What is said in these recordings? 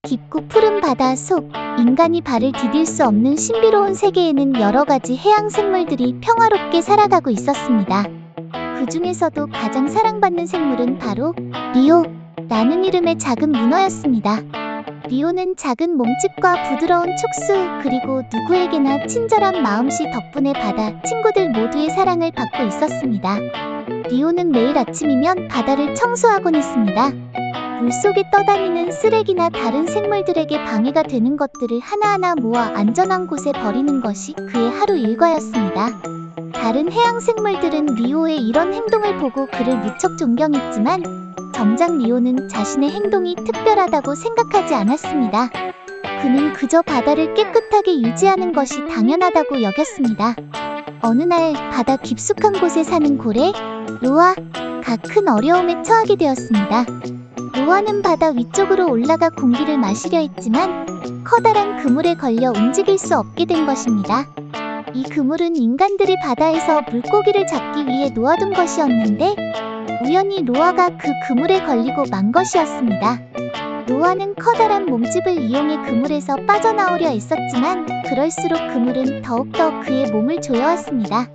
깊고 푸른 바다 속, 인간이 발을 디딜 수 없는 신비로운 세계에는 여러 가지 해양 생물들이 평화롭게 살아가고 있었습니다. 그 중에서도 가장 사랑받는 생물은 바로 리오라는 이름의 작은 문어였습니다. 리오는 작은 몸집과 부드러운 촉수, 그리고 누구에게나 친절한 마음씨 덕분에 바다 친구들 모두의 사랑을 받고 있었습니다. 리오는 매일 아침이면 바다를 청소하곤 했습니다. 물속에 떠다니는 쓰레기나 다른 생물들에게 방해가 되는 것들을 하나하나 모아 안전한 곳에 버리는 것이 그의 하루 일과였습니다. 다른 해양 생물들은 리오의 이런 행동을 보고 그를 무척 존경했지만 정작 리오는 자신의 행동이 특별하다고 생각하지 않았습니다. 그는 그저 바다를 깨끗하게 유지하는 것이 당연하다고 여겼습니다. 어느 날 바다 깊숙한 곳에 사는 고래, 로아가 큰 어려움에 처하게 되었습니다. 로아는 바다 위쪽으로 올라가 공기를 마시려 했지만 커다란 그물에 걸려 움직일 수 없게 된 것입니다. 이 그물은 인간들이 바다에서 물고기를 잡기 위해 놓아둔 것이었는데 우연히 로아가 그 그물에 걸리고 만 것이었습니다. 로아는 커다란 몸집을 이용해 그물에서 빠져나오려 애썼지만 그럴수록 그물은 더욱더 그의 몸을 조여왔습니다.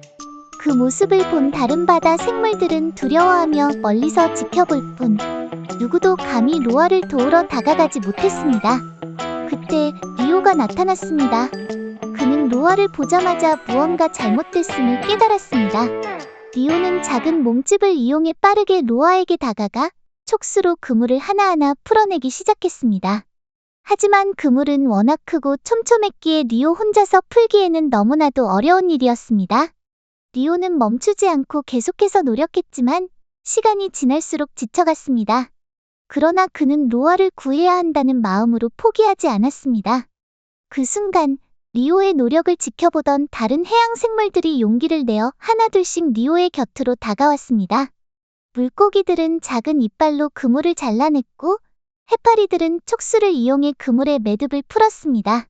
그 모습을 본 다른 바다 생물들은 두려워하며 멀리서 지켜볼 뿐 누구도 감히 로아를 도우러 다가가지 못했습니다. 그때 리오가 나타났습니다. 그는 로아를 보자마자 무언가 잘못됐음을 깨달았습니다. 리오는 작은 몸집을 이용해 빠르게 로아에게 다가가 촉수로 그물을 하나하나 풀어내기 시작했습니다. 하지만 그물은 워낙 크고 촘촘했기에 리오 혼자서 풀기에는 너무나도 어려운 일이었습니다. 리오는 멈추지 않고 계속해서 노력했지만 시간이 지날수록 지쳐갔습니다. 그러나 그는 로아를 구해야 한다는 마음으로 포기하지 않았습니다. 그 순간 리오의 노력을 지켜보던 다른 해양 생물들이 용기를 내어 하나둘씩 리오의 곁으로 다가왔습니다. 물고기들은 작은 이빨로 그물을 잘라냈고 해파리들은 촉수를 이용해 그물의 매듭을 풀었습니다.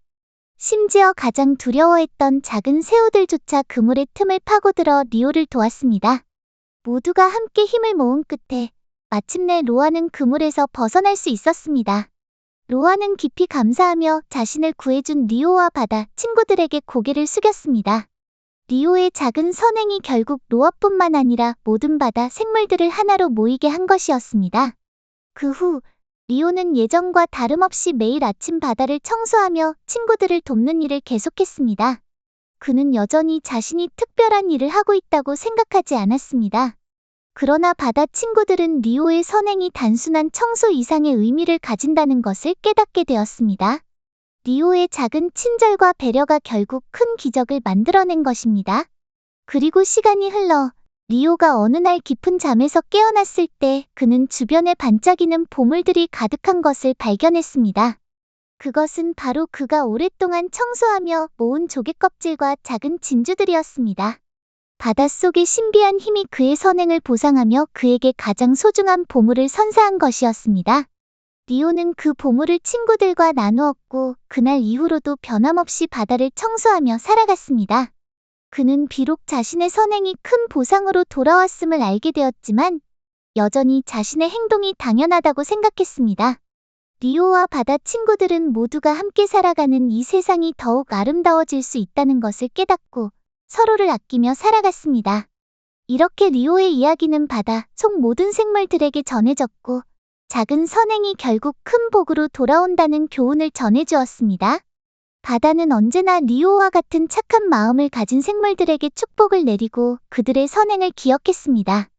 심지어 가장 두려워했던 작은 새우들조차 그물의 틈을 파고들어 리오를 도왔습니다. 모두가 함께 힘을 모은 끝에 마침내 로아는 그물에서 벗어날 수 있었습니다. 로아는 깊이 감사하며 자신을 구해준 리오와 바다 친구들에게 고개를 숙였습니다. 리오의 작은 선행이 결국 로아뿐만 아니라 모든 바다 생물들을 하나로 모이게 한 것이었습니다. 그 후 리오는 예전과 다름없이 매일 아침 바다를 청소하며 친구들을 돕는 일을 계속했습니다. 그는 여전히 자신이 특별한 일을 하고 있다고 생각하지 않았습니다. 그러나 바다 친구들은 리오의 선행이 단순한 청소 이상의 의미를 가진다는 것을 깨닫게 되었습니다. 리오의 작은 친절과 배려가 결국 큰 기적을 만들어낸 것입니다. 그리고 시간이 흘러 리오가 어느 날 깊은 잠에서 깨어났을 때 그는 주변에 반짝이는 보물들이 가득한 것을 발견했습니다. 그것은 바로 그가 오랫동안 청소하며 모은 조개 껍질과 작은 진주들이었습니다. 바닷속의 신비한 힘이 그의 선행을 보상하며 그에게 가장 소중한 보물을 선사한 것이었습니다. 리오는 그 보물을 친구들과 나누었고 그날 이후로도 변함없이 바다를 청소하며 살아갔습니다. 그는 비록 자신의 선행이 큰 보상으로 돌아왔음을 알게 되었지만 여전히 자신의 행동이 당연하다고 생각했습니다. 리오와 바다 친구들은 모두가 함께 살아가는 이 세상이 더욱 아름다워질 수 있다는 것을 깨닫고 서로를 아끼며 살아갔습니다. 이렇게 리오의 이야기는 바다 속 모든 생물들에게 전해졌고 작은 선행이 결국 큰 복으로 돌아온다는 교훈을 전해주었습니다. 바다는 언제나 리오와 같은 착한 마음을 가진 생물들에게 축복을 내리고 그들의 선행을 기억했습니다.